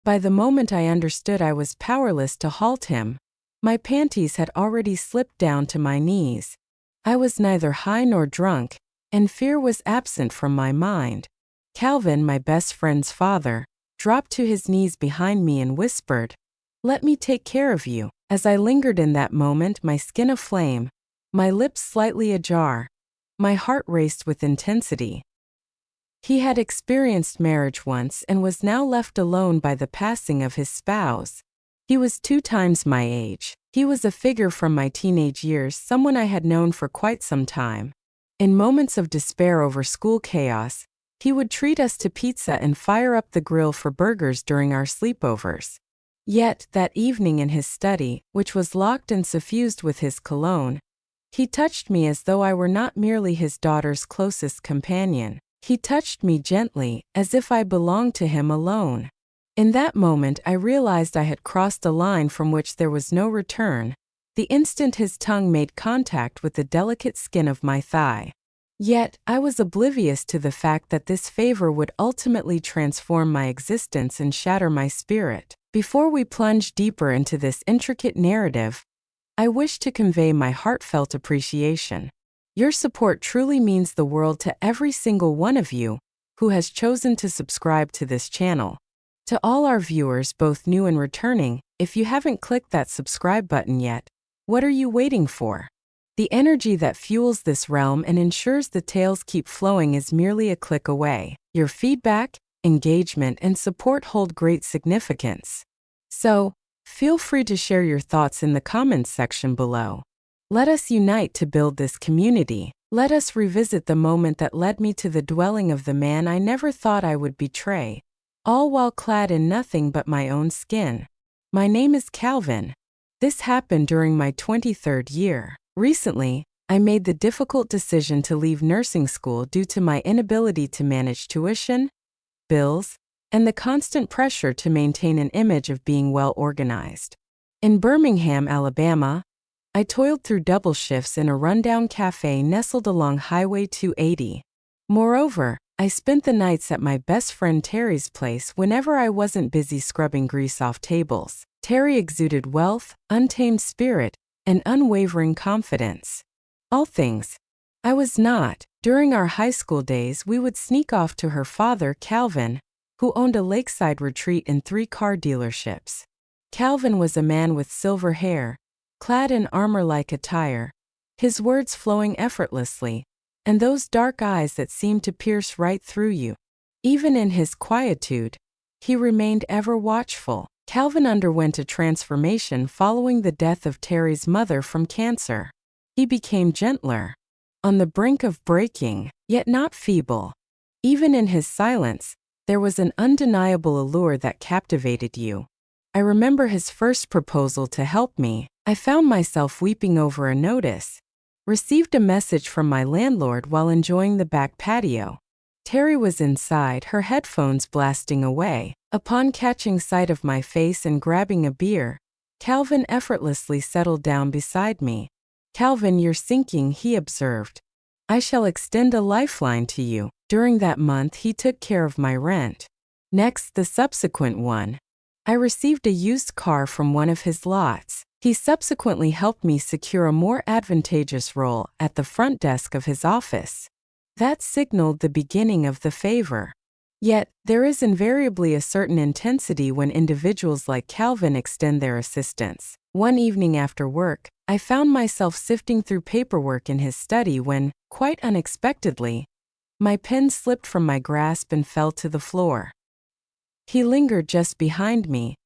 By the moment I understood I was powerless to halt him, my panties had already slipped down to my knees. I was neither high nor drunk, and fear was absent from my mind. Calvin, my best friend's father, dropped to his knees behind me and whispered, "Let me take care of you." As I lingered in that moment, my skin aflame, my lips slightly ajar, my heart raced with intensity. He had experienced marriage once and was now left alone by the passing of his spouse. He was 2 times my age. He was a figure from my teenage years, someone I had known for quite some time. In moments of despair over school chaos, he would treat us to pizza and fire up the grill for burgers during our sleepovers. Yet, that evening in his study, which was locked and suffused with his cologne, he touched me as though I were not merely his daughter's closest companion. He touched me gently, as if I belonged to him alone. In that moment I realized I had crossed a line from which there was no return, the instant his tongue made contact with the delicate skin of my thigh. Yet, I was oblivious to the fact that this favor would ultimately transform my existence and shatter my spirit. Before we plunge deeper into this intricate narrative, I wish to convey my heartfelt appreciation. Your support truly means the world to every single one of you who has chosen to subscribe to this channel. To all our viewers, both new and returning, if you haven't clicked that subscribe button yet, what are you waiting for? The energy that fuels this realm and ensures the tales keep flowing is merely a click away. Your feedback, engagement, and support hold great significance. So, feel free to share your thoughts in the comments section below. Let us unite to build this community. Let us revisit the moment that led me to the dwelling of the man I never thought I would betray, all while clad in nothing but my own skin. My name is Calvin. This happened during my 23rd year. Recently, I made the difficult decision to leave nursing school due to my inability to manage tuition, bills, and the constant pressure to maintain an image of being well organized. In Birmingham, Alabama, I toiled through double shifts in a rundown cafe nestled along Highway 280. Moreover, I spent the nights at my best friend Terry's place whenever I wasn't busy scrubbing grease off tables. Terry exuded wealth, untamed spirit, and unwavering confidence. All things I was not. During our high school days, we would sneak off to her father, Calvin, who owned a lakeside retreat and 3 car dealerships. Calvin was a man with silver hair, clad in armor-like attire, his words flowing effortlessly, and those dark eyes that seemed to pierce right through you. Even in his quietude, he remained ever watchful. Calvin underwent a transformation following the death of Terry's mother from cancer. He became gentler, on the brink of breaking, yet not feeble. Even in his silence, there was an undeniable allure that captivated you. I remember his first proposal to help me. I found myself weeping over a notice. Received a message from my landlord while enjoying the back patio. Terry was inside, her headphones blasting away. Upon catching sight of my face and grabbing a beer, Calvin effortlessly settled down beside me. "Calvin, you're sinking," he observed. "I shall extend a lifeline to you." During that month, he took care of my rent. Next, the subsequent one, I received a used car from one of his lots. He subsequently helped me secure a more advantageous role at the front desk of his office. That signaled the beginning of the favor. Yet, there is invariably a certain intensity when individuals like Calvin extend their assistance. One evening after work, I found myself sifting through paperwork in his study when, quite unexpectedly, my pen slipped from my grasp and fell to the floor. He lingered just behind me,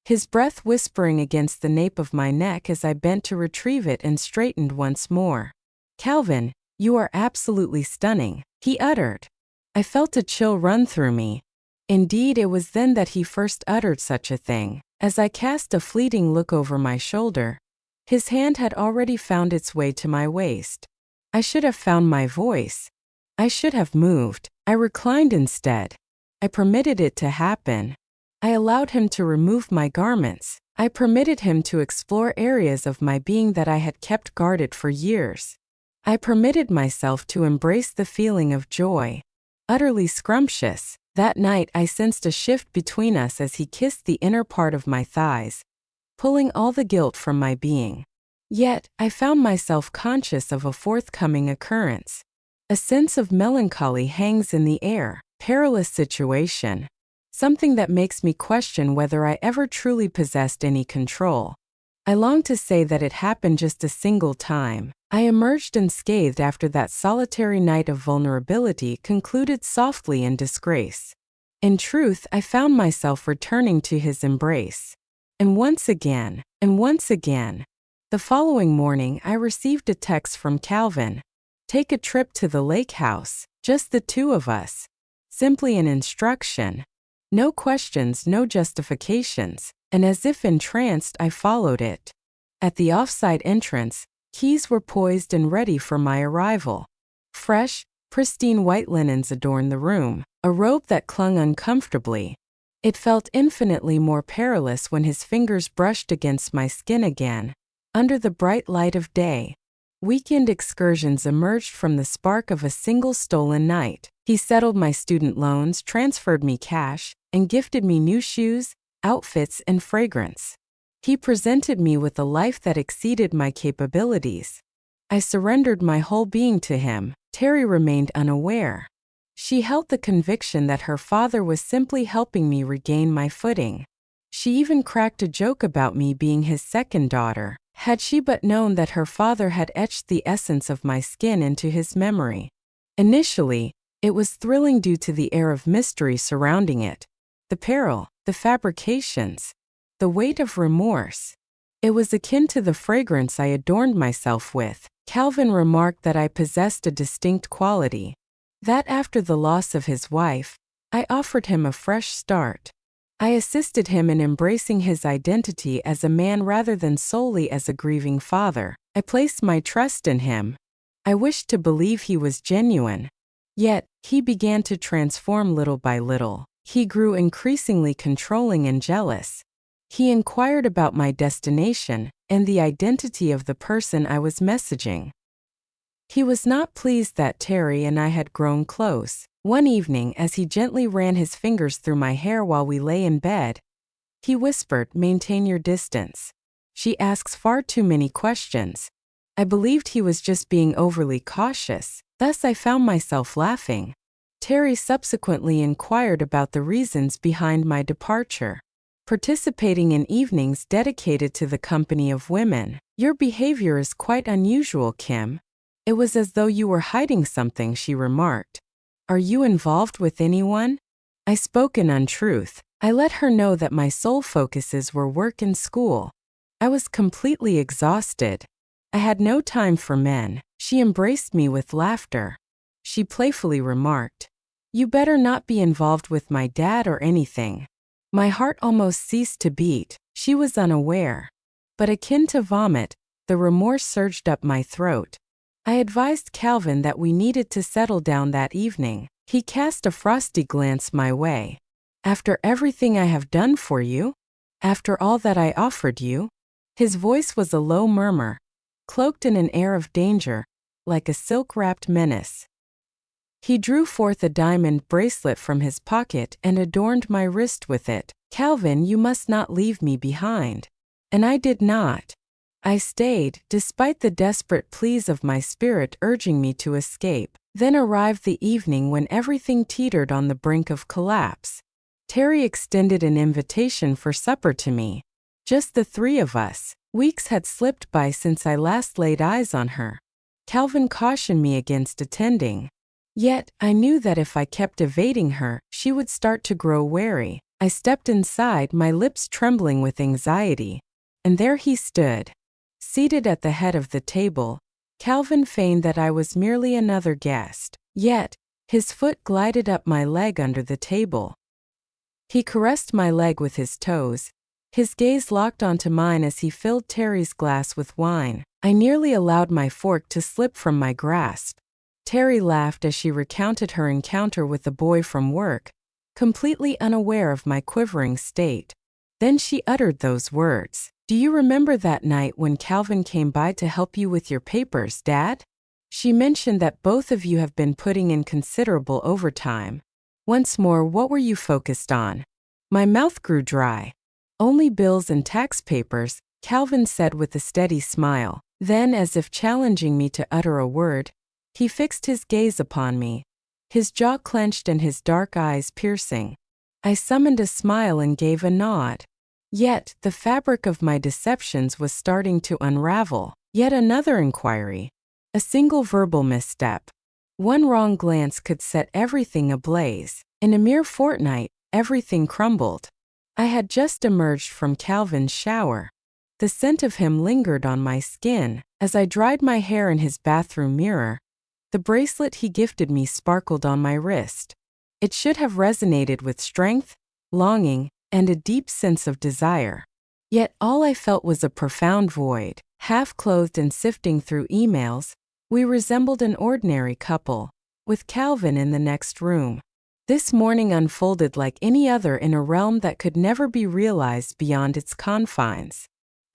his breath whispering against the nape of my neck as I bent to retrieve it and straightened once more. "Calvin, you are absolutely stunning," he uttered. I felt a chill run through me. Indeed, it was then that he first uttered such a thing. As I cast a fleeting look over my shoulder, his hand had already found its way to my waist. I should have found my voice. I should have moved. I reclined instead. I permitted it to happen. I allowed him to remove my garments. I permitted him to explore areas of my being that I had kept guarded for years. I permitted myself to embrace the feeling of joy. Utterly scrumptious, That night I sensed a shift between us as he kissed the inner part of my thighs, pulling all the guilt from my being. Yet, I found myself conscious of a forthcoming occurrence. A sense of melancholy hangs in the air, perilous situation. Something that makes me question whether I ever truly possessed any control. I long to say that it happened just a single time. I emerged unscathed after that solitary night of vulnerability concluded softly in disgrace. In truth, I found myself returning to his embrace. And once again, the following morning I received a text from Calvin. Take a trip to the lake house, just the two of us. Simply an instruction. No questions, no justifications, and as if entranced I followed it. At the off-site entrance, keys were poised and ready for my arrival. Fresh, pristine white linens adorned the room, a robe that clung uncomfortably. It felt infinitely more perilous when his fingers brushed against my skin again. Under the bright light of day, weekend excursions emerged from the spark of a single stolen night. He settled my student loans, transferred me cash, and gifted me new shoes, outfits, and fragrance. He presented me with a life that exceeded my capabilities. I surrendered my whole being to him. Terry remained unaware. She held the conviction that her father was simply helping me regain my footing. She even cracked a joke about me being his second daughter. Had she but known that her father had etched the essence of my skin into his memory. Initially, it was thrilling due to the air of mystery surrounding it. The peril, the fabrications, the weight of remorse. It was akin to the fragrance I adorned myself with. Calvin remarked that I possessed a distinct quality. That after the loss of his wife, I offered him a fresh start. I assisted him in embracing his identity as a man rather than solely as a grieving father. I placed my trust in him. I wished to believe he was genuine. Yet, he began to transform little by little. He grew increasingly controlling and jealous. He inquired about my destination and the identity of the person I was messaging. He was not pleased that Terry and I had grown close. One evening, as he gently ran his fingers through my hair while we lay in bed, he whispered, "Maintain your distance. She asks far too many questions." I believed he was just being overly cautious, thus I found myself laughing. Terry subsequently inquired about the reasons behind my departure. Participating in evenings dedicated to the company of women. "Your behavior is quite unusual, Kim. It was as though you were hiding something," she remarked. "Are you involved with anyone?" I spoke in untruth. I let her know that my sole focuses were work and school. I was completely exhausted. I had no time for men. She embraced me with laughter. She playfully remarked, "You better not be involved with my dad or anything." My heart almost ceased to beat. She was unaware. But akin to vomit, the remorse surged up my throat. I advised Calvin that we needed to settle down that evening. He cast a frosty glance my way. "After everything I have done for you? After all that I offered you?" His voice was a low murmur, cloaked in an air of danger, like a silk-wrapped menace. He drew forth a diamond bracelet from his pocket and adorned my wrist with it. "Calvin, you must not leave me behind." And I did not. I stayed, despite the desperate pleas of my spirit urging me to escape. Then arrived the evening when everything teetered on the brink of collapse. Terry extended an invitation for supper to me. Just the three of us. Weeks had slipped by since I last laid eyes on her. Calvin cautioned me against attending. Yet, I knew that if I kept evading her, she would start to grow wary. I stepped inside, my lips trembling with anxiety. And there he stood. Seated at the head of the table, Calvin feigned that I was merely another guest. Yet, his foot glided up my leg under the table. He caressed my leg with his toes. His gaze locked onto mine as he filled Terry's glass with wine. I nearly allowed my fork to slip from my grasp. Terry laughed as she recounted her encounter with the boy from work, completely unaware of my quivering state. Then she uttered those words. "Do you remember that night when Calvin came by to help you with your papers, Dad? She mentioned that both of you have been putting in considerable overtime. Once more, what were you focused on? My mouth grew dry. Only bills and tax papers, Calvin said with a steady smile. Then, as if challenging me to utter a word, he fixed his gaze upon me, his jaw clenched and his dark eyes piercing. I summoned a smile and gave a nod. Yet, the fabric of my deceptions was starting to unravel. Yet another inquiry. A single verbal misstep. One wrong glance could set everything ablaze. In a mere fortnight, everything crumbled. I had just emerged from Calvin's shower. The scent of him lingered on my skin. As I dried my hair in his bathroom mirror, the bracelet he gifted me sparkled on my wrist. It should have resonated with strength, longing, and a deep sense of desire. Yet all I felt was a profound void. Half-clothed and sifting through emails, we resembled an ordinary couple, with Calvin in the next room. This morning unfolded like any other in a realm that could never be realized beyond its confines.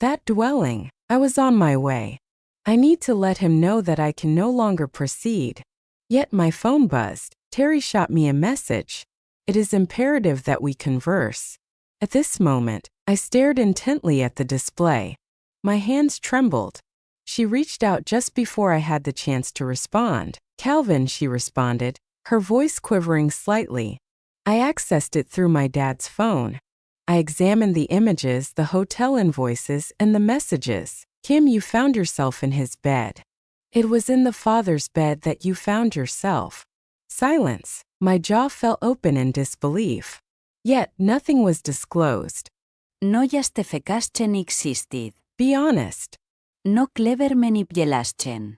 That dwelling, I was on my way. I need to let him know that I can no longer proceed. Yet my phone buzzed. Terry shot me a message. It is imperative that we converse. At this moment, I stared intently at the display. My hands trembled. She reached out just before I had the chance to respond. Calvin, she responded, her voice quivering slightly. I accessed it through my dad's phone. I examined the images, the hotel invoices, and the messages. Kim, you found yourself in his bed. It was in the father's bed that you found yourself. Silence. My jaw fell open in disbelief. Yet nothing was disclosed. No justificasten existid. Be honest. No clever manipulasten.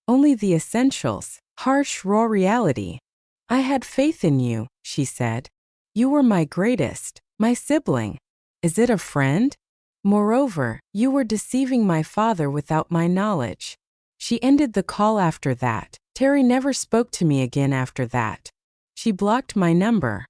Only the essentials. Harsh, raw reality. I had faith in you, she said. You were my greatest, my sibling. Is it a friend? Moreover, you were deceiving my father without my knowledge. She ended the call after that. Terry never spoke to me again after that. She blocked my number.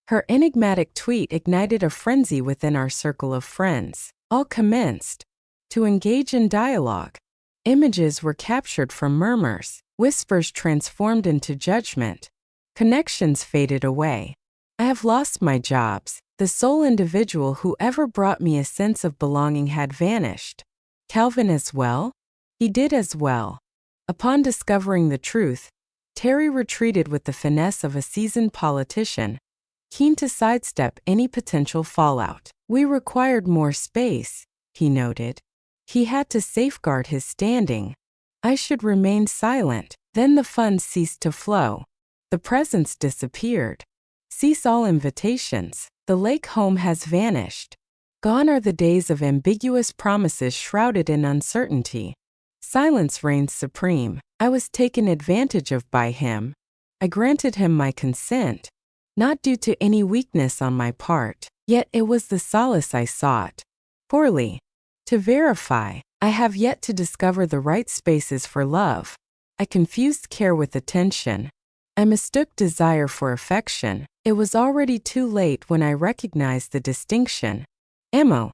Her enigmatic tweet ignited a frenzy within our circle of friends. All commenced to engage in dialogue. Images were captured from murmurs. Whispers transformed into judgment. Connections faded away. I have lost my jobs. The sole individual who ever brought me a sense of belonging had vanished. Calvin as well? He did as well. Upon discovering the truth, Terry retreated with the finesse of a seasoned politician, keen to sidestep any potential fallout. We required more space, he noted. He had to safeguard his standing. I should remain silent. Then the funds ceased to flow. The presents disappeared. Cease all invitations. The lake home has vanished. Gone are the days of ambiguous promises shrouded in uncertainty. Silence reigned supreme. I was taken advantage of by him. I granted him my consent, not due to any weakness on my part, yet it was the solace I sought. Poorly. To verify, I have yet to discover the right spaces for love. I confused care with attention. I mistook desire for affection. It was already too late when I recognized the distinction. Ammo.